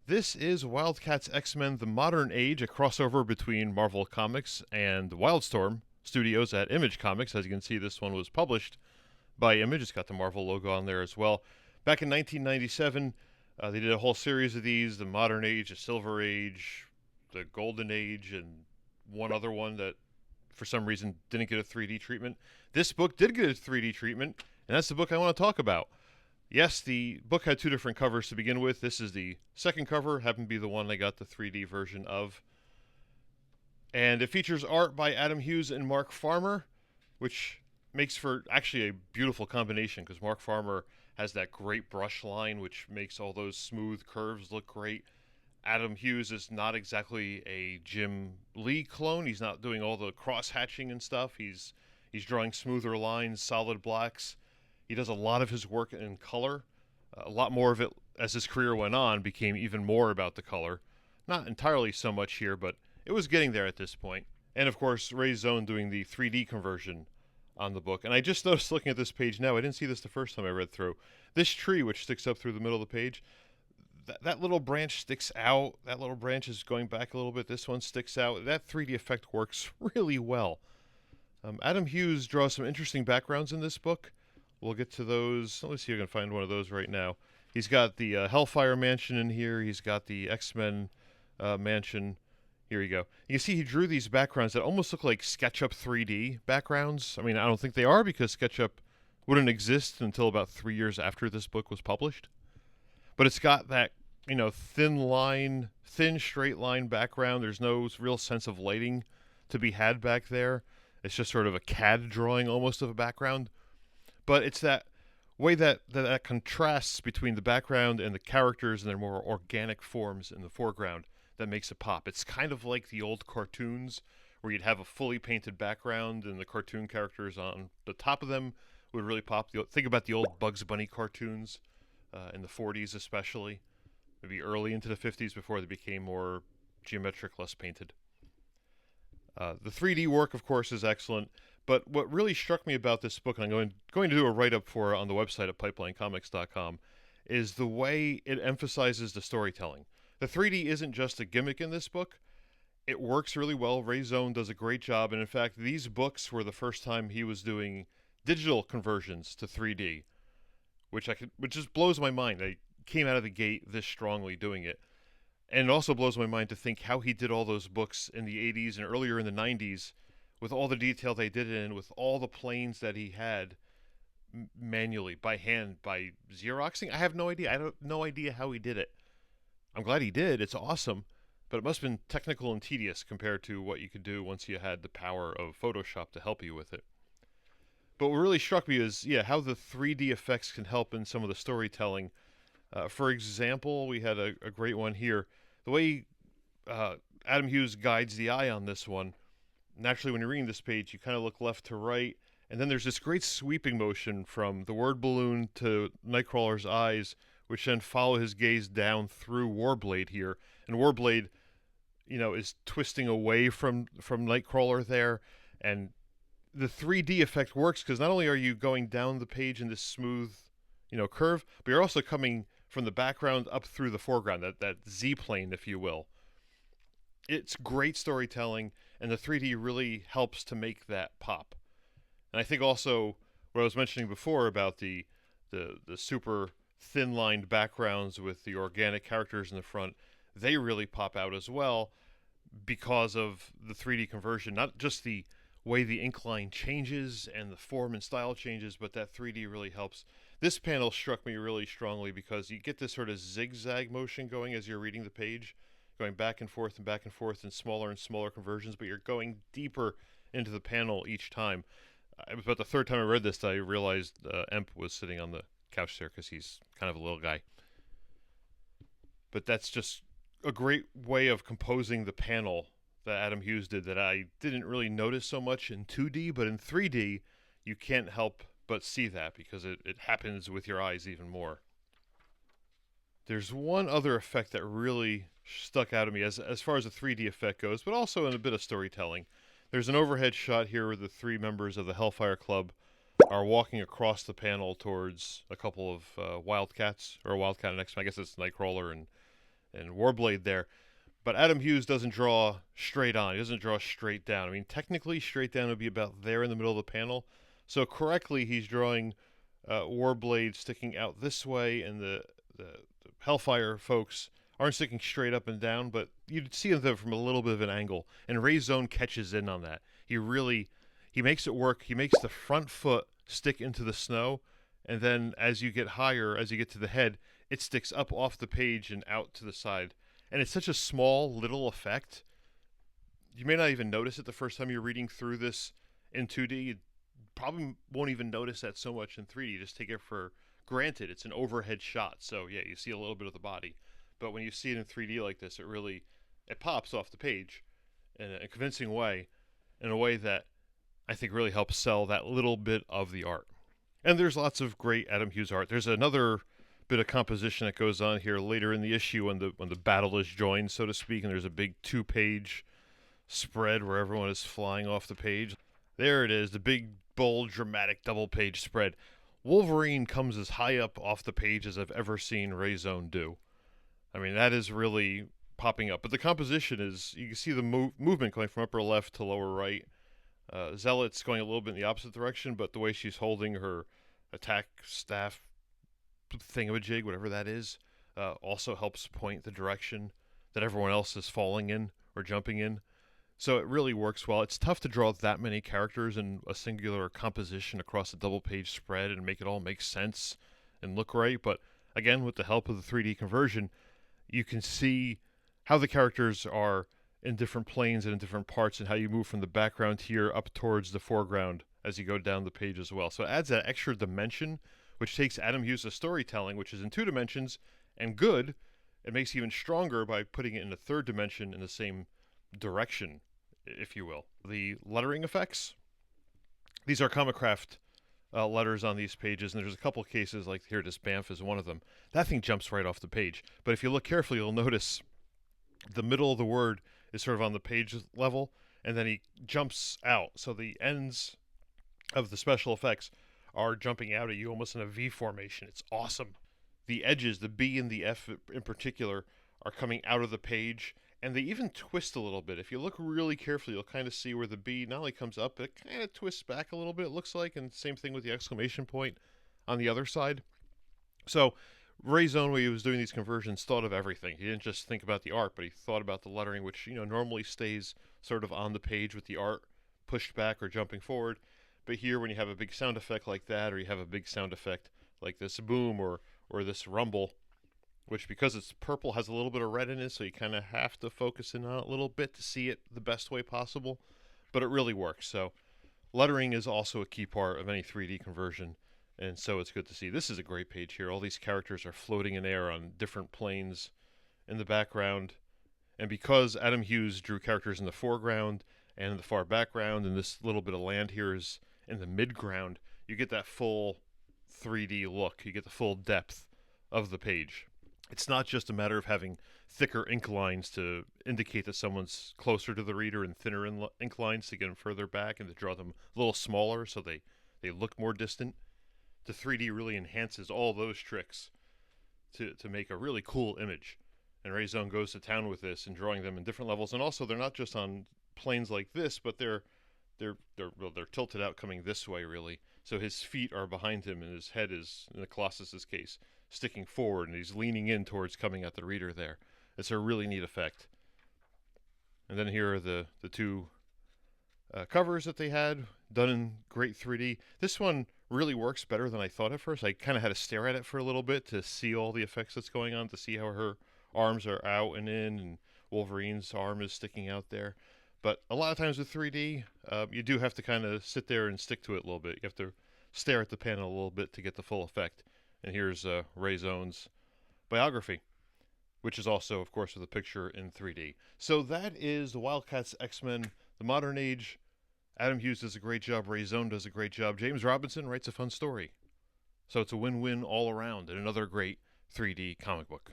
This is WildCATs X-Men The Modern Age, a crossover between Marvel Comics and WildStorm Studios at Image Comics. As you can see, this one was published by Image. It's got the Marvel logo on there as well. Back in 1997, they did a whole series of these, The Modern Age, The Silver Age, The Golden Age, and one other one that, for some reason, didn't get a 3D treatment. This book did get a 3D treatment, and that's the book I want to talk about. Yes, the book had two different covers to begin with. This is the second cover, happened to be the one I got the 3D version of. And it features art by Adam Hughes and Mark Farmer, which makes for actually a beautiful combination because Mark Farmer has that great brush line, which makes all those smooth curves look great. Adam Hughes is not exactly a Jim Lee clone. He's not doing all the cross-hatching and stuff. He's drawing smoother lines, solid blacks. He does a lot of his work in color. A lot more of it, as his career went on, became even more about the color. Not entirely so much here, but it was getting there at this point. And of course, Ray Zone doing the 3D conversion on the book. And I just noticed looking at this page now, I didn't see this the first time I read through. This tree, which sticks up through the middle of the page, that little branch sticks out. That little branch is going back a little bit. This one sticks out. That 3D effect works really well. Adam Hughes draws some interesting backgrounds in this book. We'll get to those. Let's see if I can find one of those right now. He's got the Hellfire Mansion in here. He's got the X-Men Mansion. Here you go. You can see he drew these backgrounds that almost look like SketchUp 3D backgrounds. I mean, I don't think they are because SketchUp wouldn't exist until about 3 years after this book was published. But it's got that, thin straight line background. There's no real sense of lighting to be had back there. It's just sort of a CAD drawing almost of a background. But it's that way that contrasts between the background and the characters and their more organic forms in the foreground that makes it pop. It's kind of like the old cartoons where you'd have a fully painted background and the cartoon characters on the top of them would really pop. Think about the old Bugs Bunny cartoons in the 40s especially, maybe early into the 50s before they became more geometric, less painted. The 3D work, of course, is excellent. But what really struck me about this book, and I'm going to do a write-up for it on the website at pipelinecomics.com, is the way it emphasizes the storytelling. The 3D isn't just a gimmick in this book. It works really well. Ray Zone does a great job. And in fact, these books were the first time he was doing digital conversions to 3D, which just blows my mind. I came out of the gate this strongly doing it. And it also blows my mind to think how he did all those books in the 80s and earlier in the 90s with all the detail they did it in, with all the planes that he had manually, by hand, by Xeroxing. I have no idea. I have no idea how he did it. I'm glad he did. It's awesome. But it must have been technical and tedious compared to what you could do once you had the power of Photoshop to help you with it. But what really struck me is, how the 3D effects can help in some of the storytelling. For example, we had a great one here. The way Adam Hughes guides the eye on this one, naturally, when you're reading this page, you kind of look left to right, and then there's this great sweeping motion from the word balloon to Nightcrawler's eyes, which then follow his gaze down through Warblade here. And Warblade, is twisting away from Nightcrawler there, and the 3D effect works because not only are you going down the page in this smooth, curve, but you're also coming from the background up through the foreground, that Z-plane, if you will. It's great storytelling, and the 3D really helps to make that pop. And I think also what I was mentioning before about the super thin-lined backgrounds with the organic characters in the front, they really pop out as well because of the 3D conversion. Not just the way the ink line changes and the form and style changes, but that 3D really helps. This panel struck me really strongly because you get this sort of zigzag motion going as you're reading the page, going back and forth in smaller and smaller conversions, but you're going deeper into the panel each time. It was about the third time I read this that I realized Emp was sitting on the couch there because he's kind of a little guy. But that's just a great way of composing the panel that Adam Hughes did that I didn't really notice so much in 2D, but in 3D, you can't help but see that because it happens with your eyes even more. There's one other effect that really stuck out at me as far as the 3D effect goes, but also in a bit of storytelling. There's an overhead shot here where the three members of the Hellfire Club are walking across the panel towards a couple of WildCATs, or a WildCAT and X-Men. I guess it's Nightcrawler and and Warblade there. But Adam Hughes doesn't draw straight on. He doesn't draw straight down. I mean, technically, straight down would be about there in the middle of the panel. So correctly, he's drawing Warblade sticking out this way, and the Hellfire folks aren't sticking straight up and down, but you'd see them from a little bit of an angle. And Ray Zone catches in on that. He makes it work. He makes the front foot stick into the snow, and then as you get higher, as you get to the head, it sticks up off the page and out to the side. And it's such a small little effect. You may not even notice it the first time you're reading through this in 2D. You probably won't even notice that so much in 3D. You just take it for granted. It's an overhead shot, so yeah, you see a little bit of the body. But when you see it in 3D like this, it pops off the page in a convincing way, in a way that I think really helps sell that little bit of the art. And there's lots of great Adam Hughes art. There's another bit of composition that goes on here later in the issue when the battle is joined, so to speak, and there's a big 2-page spread where everyone is flying off the page. There it is, the big, bold, dramatic double-page spread. Wolverine comes as high up off the page as I've ever seen Ray Zone do. I mean, that is really popping up. But the composition is, you can see the movement going from upper left to lower right. Zealot's going a little bit in the opposite direction, but the way she's holding her attack staff thingamajig, whatever that is, also helps point the direction that everyone else is falling in or jumping in. So it really works well. It's tough to draw that many characters in a singular composition across a double-page spread and make it all make sense and look right. But again, with the help of the 3D conversion, you can see how the characters are in different planes and in different parts, and how you move from the background here up towards the foreground as you go down the page as well. So it adds that extra dimension, which takes Adam Hughes' storytelling, which is in 2 dimensions and good, it makes it even stronger by putting it in a 3rd dimension in the same direction, if you will. The lettering effects, these are Comicraft letters on these pages, and there's a couple cases, like here, this Banff is one of them. That thing jumps right off the page. But if you look carefully, you'll notice the middle of the word is sort of on the page level, and then he jumps out. So the ends of the special effects are jumping out at you almost in a V formation. It's awesome. The edges, the B and the F in particular, are coming out of the page, and they even twist a little bit. If you look really carefully, you'll kind of see where the B not only comes up, but it kind of twists back a little bit, it looks like, and same thing with the exclamation point on the other side. So Ray Zone, when he was doing these conversions, thought of everything. He didn't just think about the art, but he thought about the lettering, which, normally stays sort of on the page with the art pushed back or jumping forward. But here, when you have a big sound effect like that, or you have a big sound effect like this boom or this rumble, which, because it's purple, has a little bit of red in it, so you kind of have to focus in on it a little bit to see it the best way possible. But it really works. So lettering is also a key part of any 3D conversion, and so it's good to see. This is a great page here. All these characters are floating in air on different planes in the background. And because Adam Hughes drew characters in the foreground and in the far background, and this little bit of land here is in the midground, you get that full 3D look. You get the full depth of the page. It's not just a matter of having thicker ink lines to indicate that someone's closer to the reader and thinner ink lines to get them further back and to draw them a little smaller so they look more distant. The 3D really enhances all those tricks to make a really cool image. And Ray Zone goes to town with this and drawing them in different levels. And also, they're not just on planes like this, but they're tilted out coming this way, really. So his feet are behind him, and his head is, in the Colossus's case, sticking forward, and he's leaning in towards coming at the reader there. It's a really neat effect. And then here are the 2 covers that they had, done in great 3D. This one really works better than I thought at first. I kind of had to stare at it for a little bit to see all the effects that's going on, to see how her arms are out and in, and Wolverine's arm is sticking out there. But a lot of times with 3D, you do have to kind of sit there and stick to it a little bit. You have to stare at the panel a little bit to get the full effect. And here's Ray Zone's biography, which is also, of course, with a picture in 3D. So that is the WildCATs X-Men, the modern age. Adam Hughes does a great job. Ray Zone does a great job. James Robinson writes a fun story. So it's a win-win all around, and another great 3D comic book.